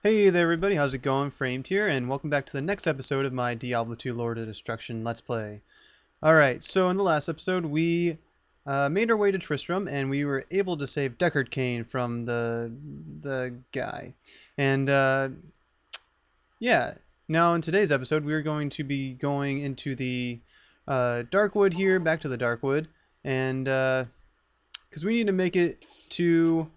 Hey there everybody, how's it going? Framed here, and welcome back to the next episode of my Diablo 2 Lord of Destruction Let's Play. Alright, so in the last episode we made our way to Tristram, and we were able to save Deckard Cain from the guy. And yeah, now in today's episode we are going to be going into the Darkwood here, back to the Darkwood, and because we need to make it to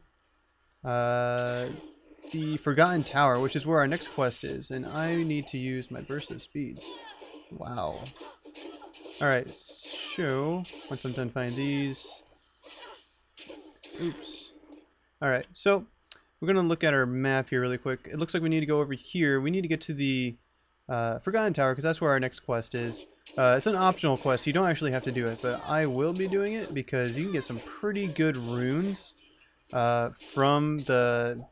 the Forgotten Tower, which is where our next quest is, and I need to use my burst of speed. Wow. Alright, so once I'm done finding these. Oops. Alright, so we're going to look at our map here really quick. It looks like we need to go over here. We need to get to the Forgotten Tower because that's where our next quest is. It's an optional quest, so you don't actually have to do it, but I will be doing it because you can get some pretty good runes from the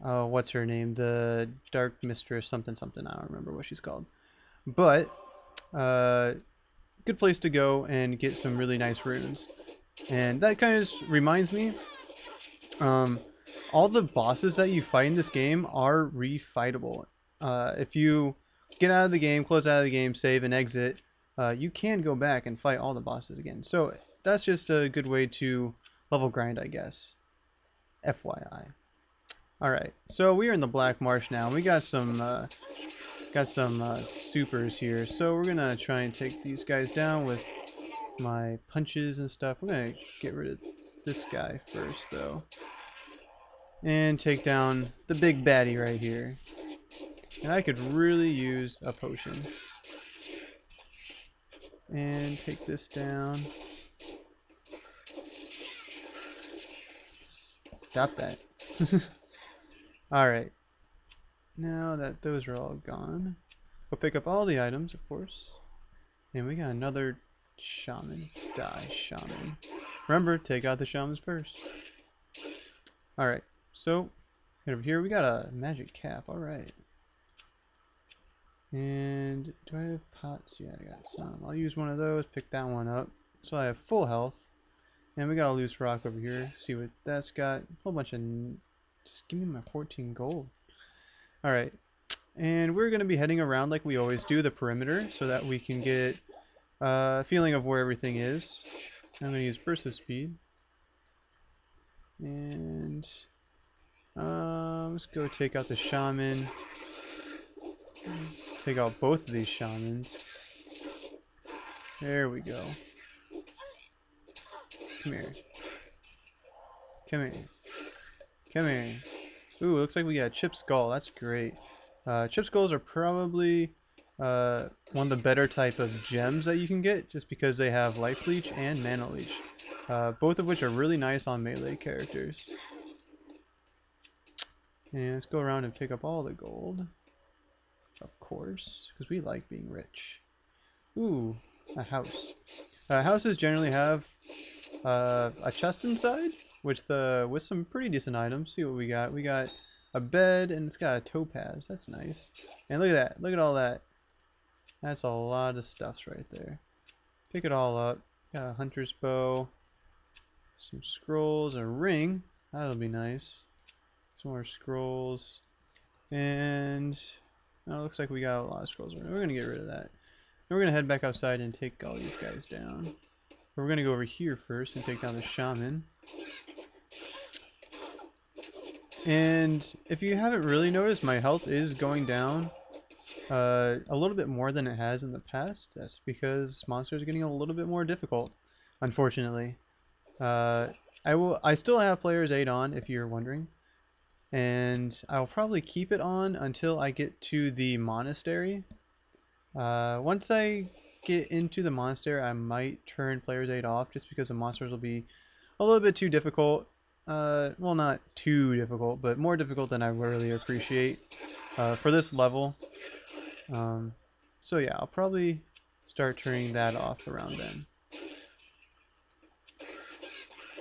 what's her name? The Dark Mistress something something. I don't remember what she's called. But good place to go and get some really nice runes. And that kind of reminds me, all the bosses that you fight in this game are refightable. If you get out of the game, close out of the game, save and exit, you can go back and fight all the bosses again. So that's just a good way to level grind, I guess. FYI. Alright, so we are in the Black Marsh now. We got some supers here, so we're gonna try and take these guys down with my punches and stuff. We're gonna get rid of this guy first, though, and take down the big baddie right here. And I could really use a potion. And take this down. Stop that. Alright. Now that those are all gone, we'll pick up all the items, of course. And we got another shaman. Die, shaman. Remember, take out the shamans first. Alright, so over here we got a magic cap. Alright. And do I have pots? Yeah, I got some. I'll use one of those, pick that one up. So I have full health. And we got a loose rock over here. See what that's got. A whole bunch of... Just give me my 14 gold. Alright, and we're going to be heading around like we always do, the perimeter, so that we can get a feeling of where everything is. I'm going to use burst of speed. And let's go take out the shaman. Take out both of these shamans. There we go. Come here. Come here. Come here. Ooh, looks like we got Chip Skull. That's great. Chip Skulls are probably one of the better type of gems that you can get, just because they have Life Leech and Mana Leech, both of which are really nice on melee characters. And let's go around and pick up all the gold, of course, because we like being rich. Ooh, a house. Houses generally have a chest inside, with some pretty decent items. See what we got. We got a bed, and it's got a topaz. That's nice. And look at that. Look at all that. That's a lot of stuffs right there. Pick it all up. Got a hunter's bow, some scrolls, a ring. That'll be nice. Some more scrolls, and oh, looks like we got a lot of scrolls. We're gonna get rid of that. And we're gonna head back outside and take all these guys down. But we're gonna go over here first and take down the shaman. And if you haven't really noticed, my health is going down a little bit more than it has in the past. That's because monsters are getting a little bit more difficult, unfortunately. I still have Player's Aid on, if you're wondering, and I'll probably keep it on until I get to the monastery. Once I get into the monastery, I might turn Player's Aid off, just because the monsters will be a little bit too difficult. Well, not too difficult, but more difficult than I really appreciate for this level. So yeah, I'll probably start turning that off around then.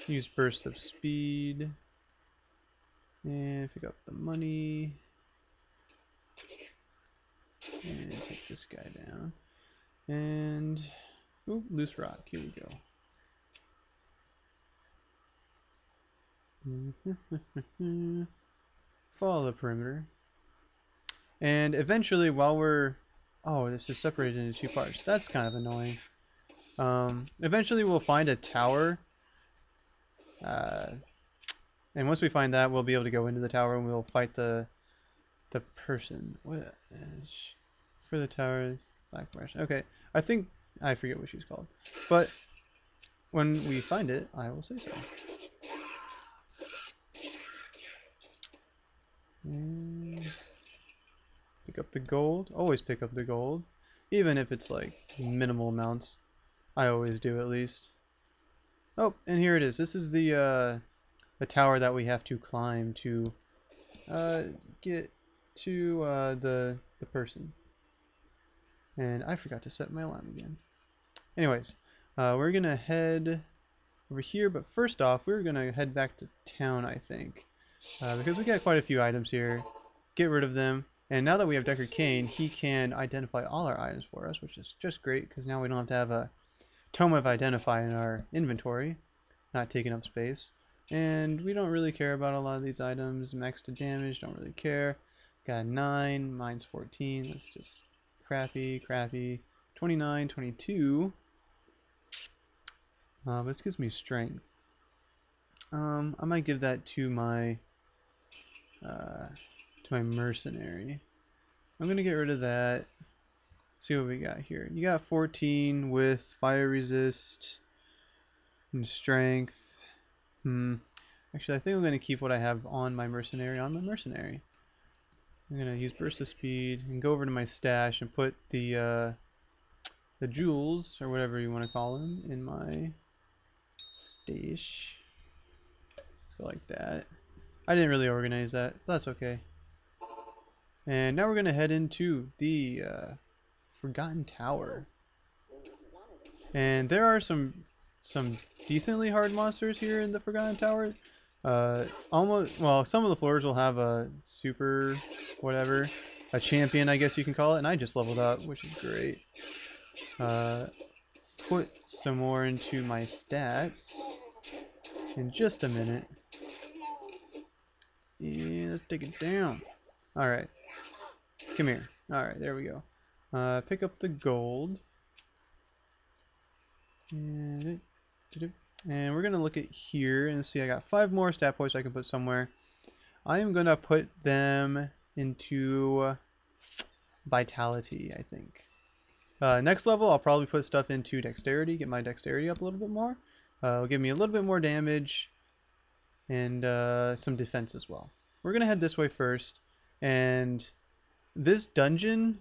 Use burst of speed and pick up the money and take this guy down. And ooh, loose rock. Here we go. follow the perimeter. And eventually, while we're... Oh, this is separated into two parts. That's kind of annoying. Eventually, we'll find a tower. And once we find that, we'll be able to go into the tower and we'll fight the person. What is... For the tower, Black Marsh. Okay, I think... I forget what she's called. But when we find it, I will say so. And pick up the gold. Always pick up the gold. Even if it's like minimal amounts. I always do at least. Oh, and here it is. This is the tower that we have to climb to get to the person. And I forgot to set my alarm again. Anyways, we're gonna head over here, but first off, we're gonna head back to town, I think, because we got quite a few items here. Get rid of them, and now that we have Decker Kane, he can identify all our items for us, which is just great because now we don't have to have a Tome of Identify in our inventory, not taking up space. And we don't really care about a lot of these items. Max to damage, don't really care. Got 9, mine's 14. That's just crappy. 29, 22. This gives me strength. I might give that to my mercenary. I'm gonna get rid of that. See what we got here. You got 14 with fire resist and strength. Actually, I think I'm gonna keep what I have on my mercenary on my mercenary. I'm gonna use burst of speed and go over to my stash and put the jewels or whatever you want to call them in my stash. Let's go like that. I didn't really organize that, but that's okay. And now we're gonna head into the Forgotten Tower. And there are some decently hard monsters here in the Forgotten Tower. Well, some of the floors will have a super whatever, a champion, I guess you can call it, and I just leveled up, which is great. Put some more into my stats in just a minute. And let's take it down. Alright. Come here. Alright, there we go. Pick up the gold. And we're going to look at here and see I got 5 more stat points I can put somewhere. I am going to put them into vitality, I think. Next level, I'll probably put stuff into dexterity, get my dexterity up a little bit more. It'll give me a little bit more damage and some defense as well. We're going to head this way first. And this dungeon,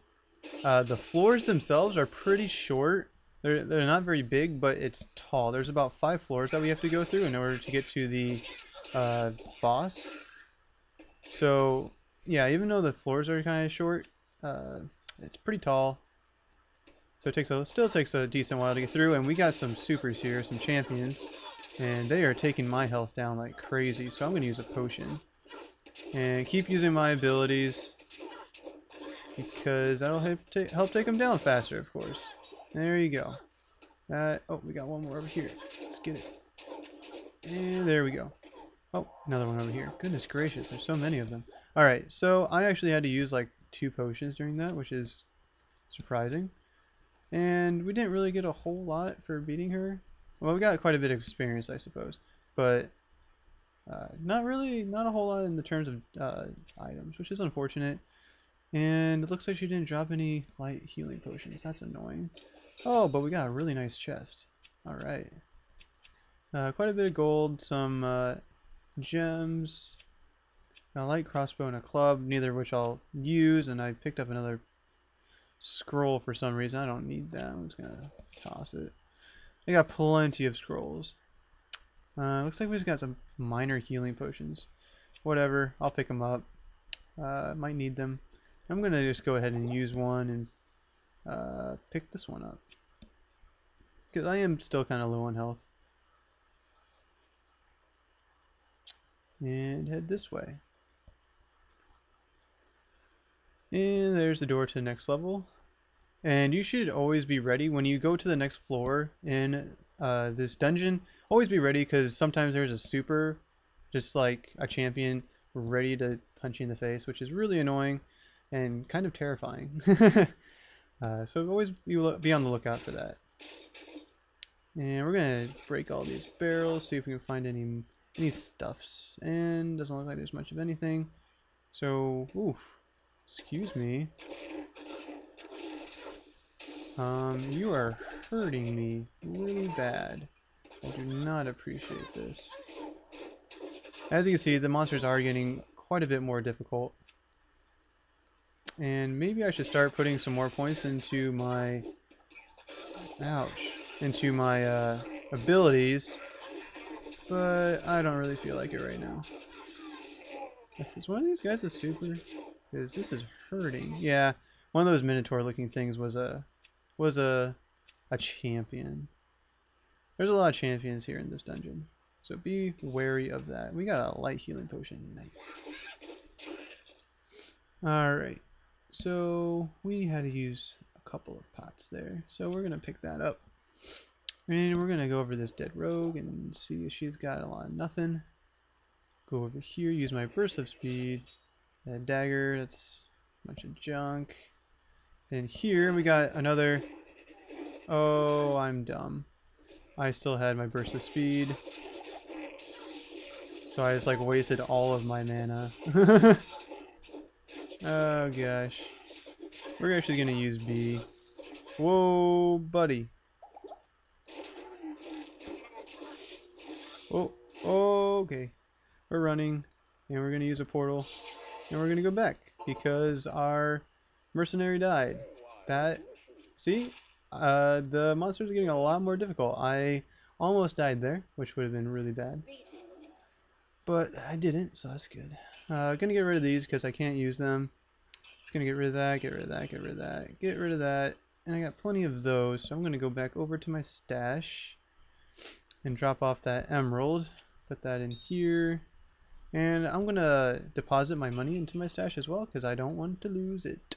the floors themselves are pretty short. They're not very big, but it's tall. There's about 5 floors that we have to go through in order to get to the boss. So, yeah, even though the floors are kind of short, it's pretty tall. So it still takes a decent while to get through, and we got some supers here, some champions, and they are taking my health down like crazy, so I'm going to use a potion. And keep using my abilities, because that'll help take them down faster, of course. There you go. Oh, we got one more over here. Let's get it. And there we go. Oh, another one over here. Goodness gracious, there's so many of them. Alright, so I actually had to use like 2 potions during that, which is surprising. And we didn't really get a whole lot for beating her. Well, we got quite a bit of experience, I suppose. But not a whole lot in the terms of items, which is unfortunate. And it looks like she didn't drop any light healing potions. That's annoying. Oh, but we got a really nice chest. Alright. Quite a bit of gold, some gems, a light crossbow and a club, neither of which I'll use, and I picked up another scroll for some reason. I don't need that. I'm just gonna toss it. I got plenty of scrolls. Looks like we just got some minor healing potions. Whatever, I'll pick them up. Might need them. I'm gonna just go ahead and use one and pick this one up, because I am still kind of low on health. And head this way. And there's the door to the next level. And you should always be ready when you go to the next floor in this dungeon. Always be ready, because sometimes there's a super, just like a champion, ready to punch you in the face, which is really annoying and kind of terrifying. So always be on the lookout for that. And we're gonna break all these barrels, see if we can find any stuffs. And doesn't look like there's much of anything. So, oof, excuse me. You are hurting me really bad. I do not appreciate this. As you can see, the monsters are getting quite a bit more difficult. And maybe I should start putting some more points into my... Ouch. Into my abilities. But I don't really feel like it right now. Is one of these guys a super? Because this is hurting. Yeah, one of those Minotaur looking things was a champion. There's a lot of champions here in this dungeon, so be wary of that. We got a light healing potion. Nice. Alright, so we had to use a couple of pots there, so we're gonna pick that up. And we're gonna go over this dead rogue and see if she's got a lot of nothing. Go over here, use my burst of speed. That dagger, that's a bunch of junk. And here we got another... Oh, I'm dumb. I still had my burst of speed. So I just like wasted all of my mana. Oh gosh. We're actually gonna use B. Whoa, buddy. Oh, okay. We're running, and we're gonna use a portal, and we're gonna go back because our mercenary died. See, the monsters are getting a lot more difficult. I almost died there, which would have been really bad, but I didn't, so that's good. Gonna get rid of these because I can't use them. Just gonna get rid of that, get rid of that, get rid of that, get rid of that, and I got plenty of those, so I'm gonna go back over to my stash and drop off that emerald. Put that in here. And I'm going to deposit my money into my stash as well because I don't want to lose it.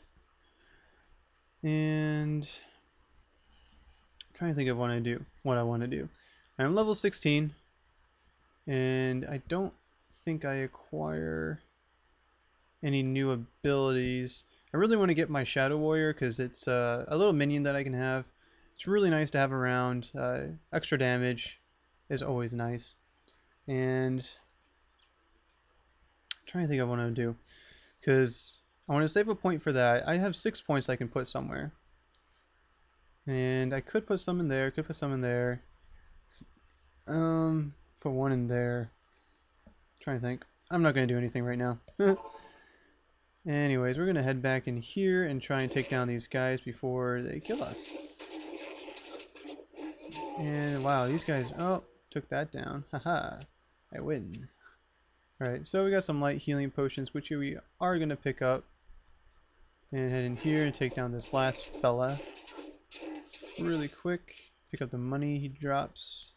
And I'm trying to think of what I want to do. I'm level 16 and I don't think I acquire any new abilities. I really want to get my Shadow Warrior because it's a little minion that I can have. It's really nice to have around. Extra damage is always nice. And trying to think of what I want to do because I want to save a point for that. I have 6 points I can put somewhere, and I could put some in there, could put some in there, put one in there. Trying to think. I'm not going to do anything right now. Anyways, we're going to head back in here and try and take down these guys before they kill us. And wow, these guys, oh, took that down. Haha, I win. Alright, so we got some light healing potions, which we are going to pick up. And head in here and take down this last fella. Really quick. Pick up the money he drops.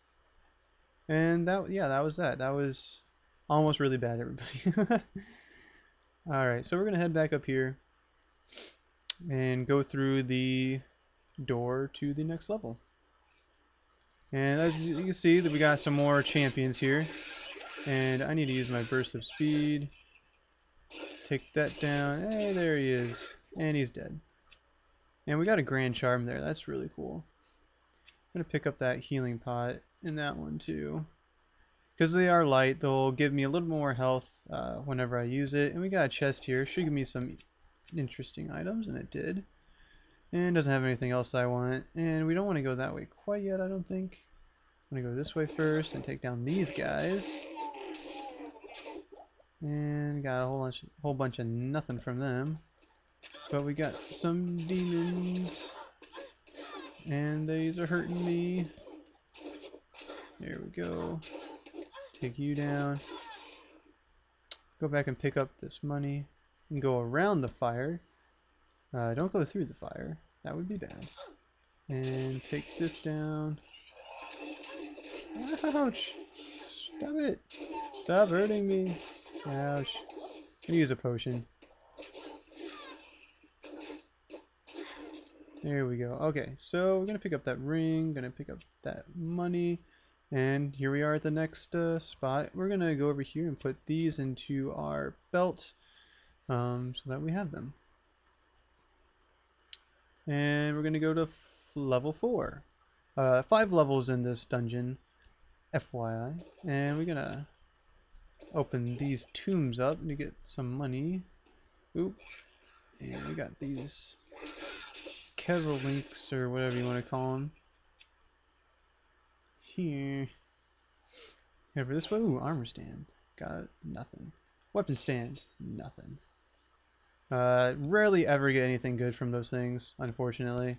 And that was that. That was almost really bad, everybody. Alright, so we're going to head back up here. And go through the door to the next level. And as you can see, that we got some more champions here. And I need to use my burst of speed. Take that down. Hey, there he is. And he's dead. And we got a grand charm there. That's really cool. I'm going to pick up that healing pot and that one too. Because they are light, they'll give me a little more health whenever I use it. And we got a chest here. Should give me some interesting items, and it did. And doesn't have anything else that I want. And we don't want to go that way quite yet, I don't think. I'm going to go this way first and take down these guys. And got a whole bunch of nothing from them. But we got some demons. And these are hurting me. There we go. Take you down. Go back and pick up this money. And go around the fire. Don't go through the fire. That would be bad. And take this down. Ouch! Stop it! Stop hurting me! Ouch. I'm gonna use a potion. There we go. Okay, so we're gonna pick up that ring, gonna pick up that money, And here we are at the next spot. We're gonna go over here and put these into our belt so that we have them. And we're gonna go to level 4. 5 levels in this dungeon, FYI. And we're gonna open these tombs up to get some money. Oop. And we got these kettle links, or whatever you want to call them. Here. Head over this way. Ooh, armor stand. Got nothing. Weapon stand. Nothing. Rarely ever get anything good from those things, unfortunately.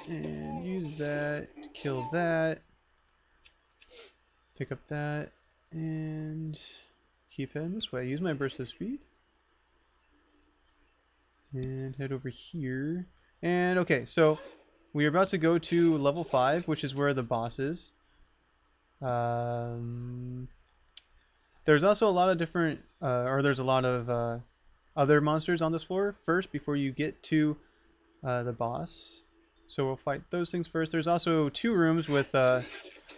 And use that to kill that. Pick up that. And keep heading this way. Use my burst of speed. And head over here. And okay, so we are about to go to level 5, which is where the boss is. There's also a lot of different, there's a lot of other monsters on this floor first before you get to the boss. So we'll fight those things first. There's also 2 rooms with a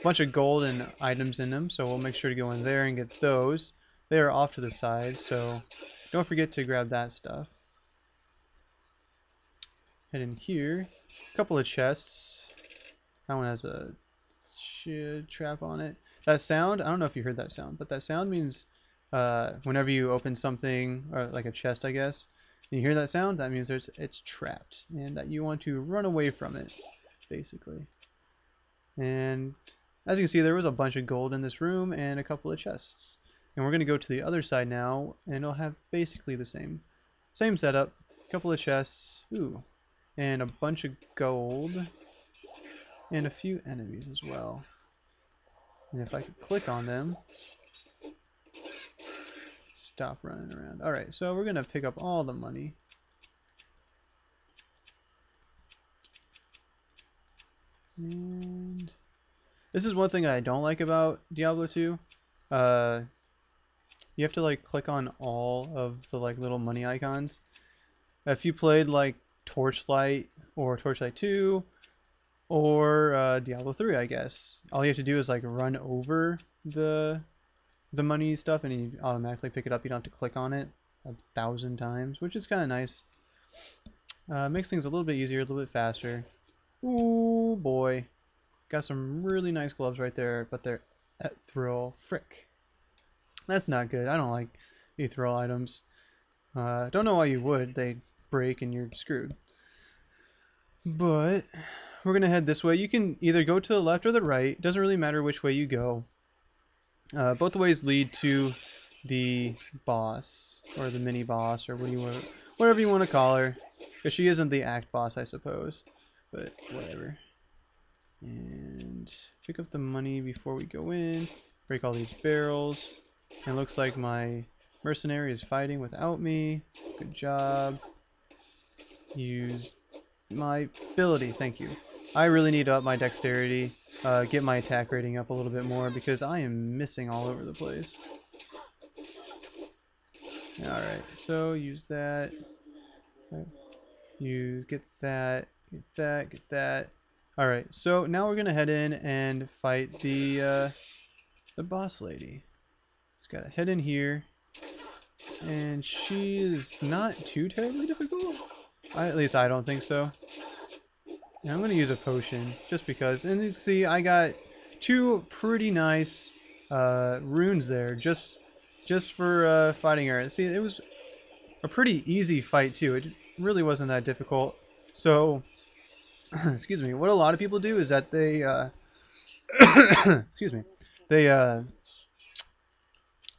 bunch of gold and items in them, so we'll make sure to go in there and get those. They are off to the side, so don't forget to grab that stuff. Head in here. A couple of chests. That one has a trap on it. That sound, I don't know if you heard that sound, but that sound means whenever you open something, or like a chest, I guess, and you hear that sound, that means it's trapped, and that you want to run away from it, basically. And as you can see, there was a bunch of gold in this room and a couple of chests. And we're going to go to the other side now, and it'll have basically the same setup. A couple of chests, ooh, and a bunch of gold, and a few enemies as well. And if I could click on them, stop running around. Alright, so we're going to pick up all the money. And this is one thing I don't like about Diablo 2. You have to like click on all of the like little money icons. If you played like Torchlight or Torchlight 2 or Diablo 3, I guess, all you have to do is like run over the money stuff and you automatically pick it up. You don't have to click on it 1,000 times, which is kind of nice. Makes things a little bit easier, a little bit faster. Ooh boy, got some really nice gloves right there, but they're ethereal. Frick, that's not good. I don't like ethereal items. Don't know why you would. They break and you're screwed. But we're gonna head this way. You can either go to the left or the right. Doesn't really matter which way you go. Both ways lead to the boss, or the mini boss, or whatever you want to call her, because she isn't the act boss, I suppose. But whatever. And pick up the money before we go in. Break all these barrels. And it looks like my mercenary is fighting without me. Good job. Use my ability. Thank you. I really need to up my dexterity. Get my attack rating up a little bit more because I am missing all over the place. Alright, so use that. Get that. Get that. Get that. Alright, so now we're gonna head in and fight the boss lady. Just gotta head in here. And she is not too terribly difficult. At least I don't think so. And I'm gonna use a potion just because. And you see, I got 2 pretty nice runes there just for fighting her. See, it was a pretty easy fight too. It really wasn't that difficult. So, excuse me. What a lot of people do is that they, excuse me, they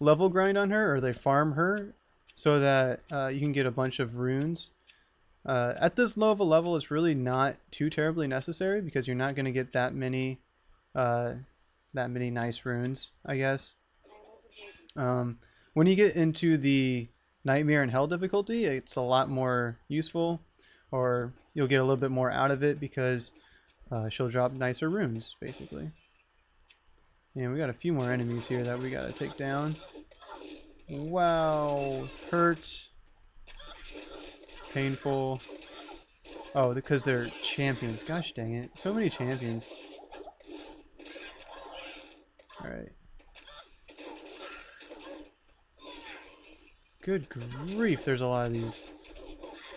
level grind on her, or they farm her, so that you can get a bunch of runes. At this low of a level, it's really not too terribly necessary because you're not going to get that many nice runes, I guess. When you get into the Nightmare and Hell difficulty, it's a lot more useful, or you'll get a little bit more out of it because she'll drop nicer runes, basically. And we got a few more enemies here that we gotta take down. Wow, hurt, painful. Oh, because they're champions. Gosh dang it, so many champions. Alright. Good grief, there's a lot of these.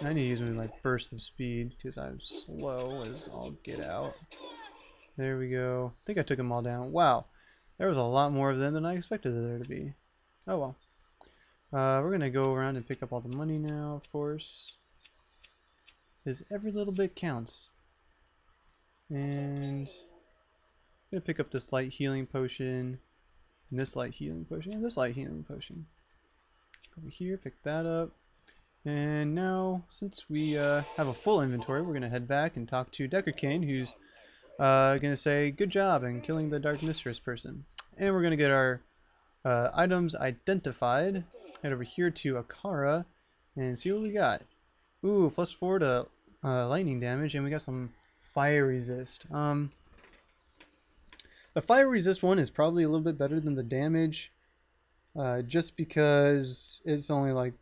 I need to use my burst of speed because I'm slow as all get out. There we go. I think I took them all down. Wow, there was a lot more of them than I expected there to be. Oh well. We're going to go around and pick up all the money now, of course. Because every little bit counts. And I'm going to pick up this light healing potion, and this light healing potion, and this light healing potion. Over here, pick that up. And now, since we have a full inventory, we're going to head back and talk to Deckard Cain, who's going to say, good job in killing the Dark Mistress person. And we're going to get our items identified. Head over here to Akara and see what we got. Ooh, +4 to lightning damage, and we got some fire resist. The fire resist one is probably a little bit better than the damage, just because it's only like,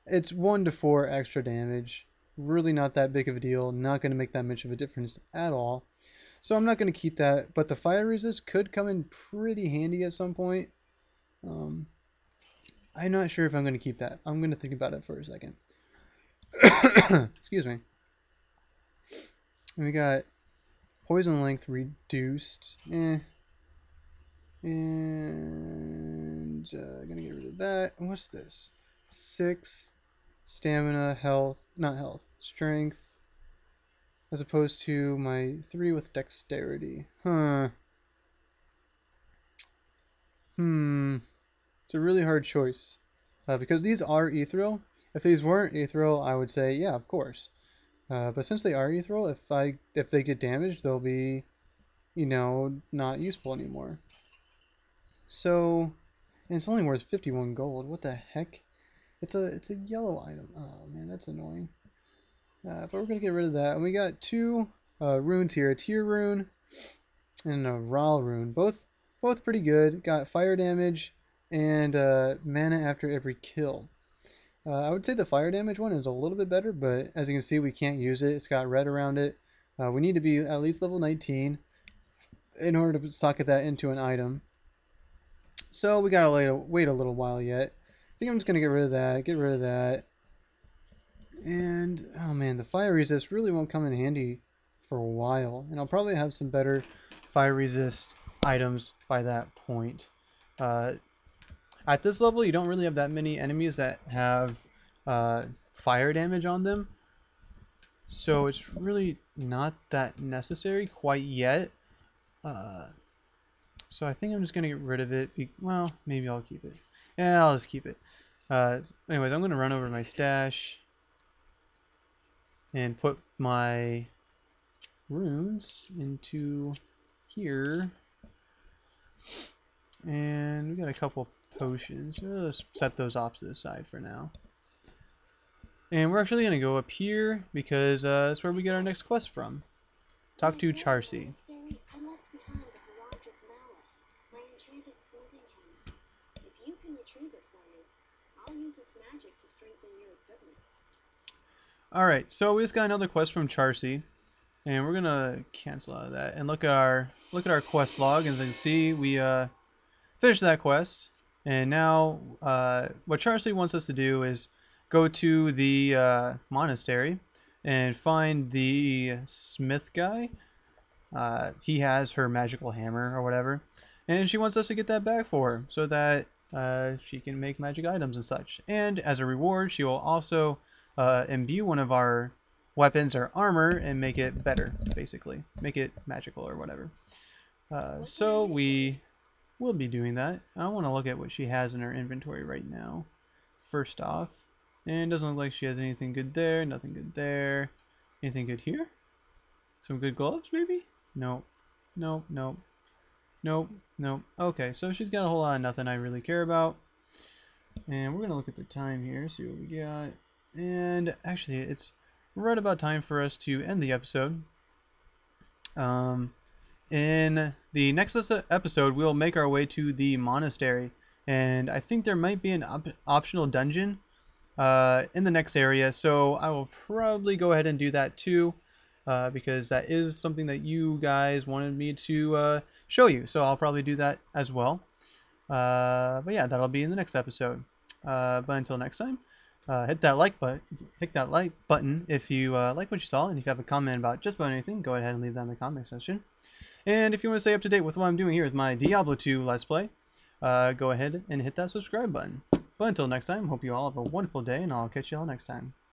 it's 1 to 4 extra damage. Really not that big of a deal, not going to make that much of a difference at all. So I'm not going to keep that, but the fire resist could come in pretty handy at some point. I'm not sure if I'm going to keep that. I'm going to think about it for a second. Excuse me. And we got poison length reduced. And I'm going to get rid of that. And what's this? 6 stamina, health, not health, strength. As opposed to my 3 with dexterity. Huh. It's a really hard choice. Because these are ethereal. If these weren't ethereal, I would say, yeah, of course. But since they are ethereal, if they get damaged, they'll be, you know, not useful anymore. So, and it's only worth 51 gold. What the heck? It's a yellow item. Oh man, that's annoying. But we're gonna get rid of that. And we got 2 runes here: a Tear rune and a Ral rune. Both pretty good. Got fire damage and mana after every kill. I would say the fire damage one is a little bit better, but as you can see, we can't use it. It's got red around it. We need to be at least level 19 in order to socket that into an item. So we gotta wait a little while yet. I think I'm just gonna get rid of that. And oh man, the fire resist really won't come in handy for a while, and I'll probably have some better fire resist items by that point. At this level, you don't really have that many enemies that have fire damage on them, so it's really not that necessary quite yet. So I think I'm just gonna get rid of it. Well, maybe I'll keep it. Yeah, I'll just keep it. Anyways, I'm gonna run over my stash and put my runes into here, and we got a couple potions. So let's set those off to the side for now. And we're actually gonna go up here because that's where we get our next quest from. Talk to Charcy. Alright, so we just got another quest from Charcy, and we're gonna cancel out of that and look at our quest log, and as you can see, we finished that quest. And now what Charcy wants us to do is go to the monastery and find the smith guy. He has her magical hammer or whatever, and she wants us to get that back for her so that she can make magic items and such. And as a reward, she will also imbue one of our weapons or armor and make it better, basically. Make it magical or whatever. So we will be doing that. I want to look at what she has in her inventory right now. First off. And it doesn't look like she has anything good there. Nothing good there. Anything good here? Some good gloves, maybe? Nope. Nope, nope. Nope, nope. Okay, so she's got a whole lot of nothing I really care about. And we're going to look at the time here, see what we got. And actually, it's right about time for us to end the episode. In the next episode, we'll make our way to the monastery. And I think there might be an optional dungeon in the next area. So I will probably go ahead and do that too. Because that is something that you guys wanted me to show you. So I'll probably do that as well. But yeah, that'll be in the next episode. But until next time, hit that like button if you like what you saw, and if you have a comment about just about anything, go ahead and leave that in the comment section. And if you want to stay up to date with what I'm doing here with my Diablo 2 Let's Play, go ahead and hit that subscribe button. But until next time, hope you all have a wonderful day, and I'll catch you all next time.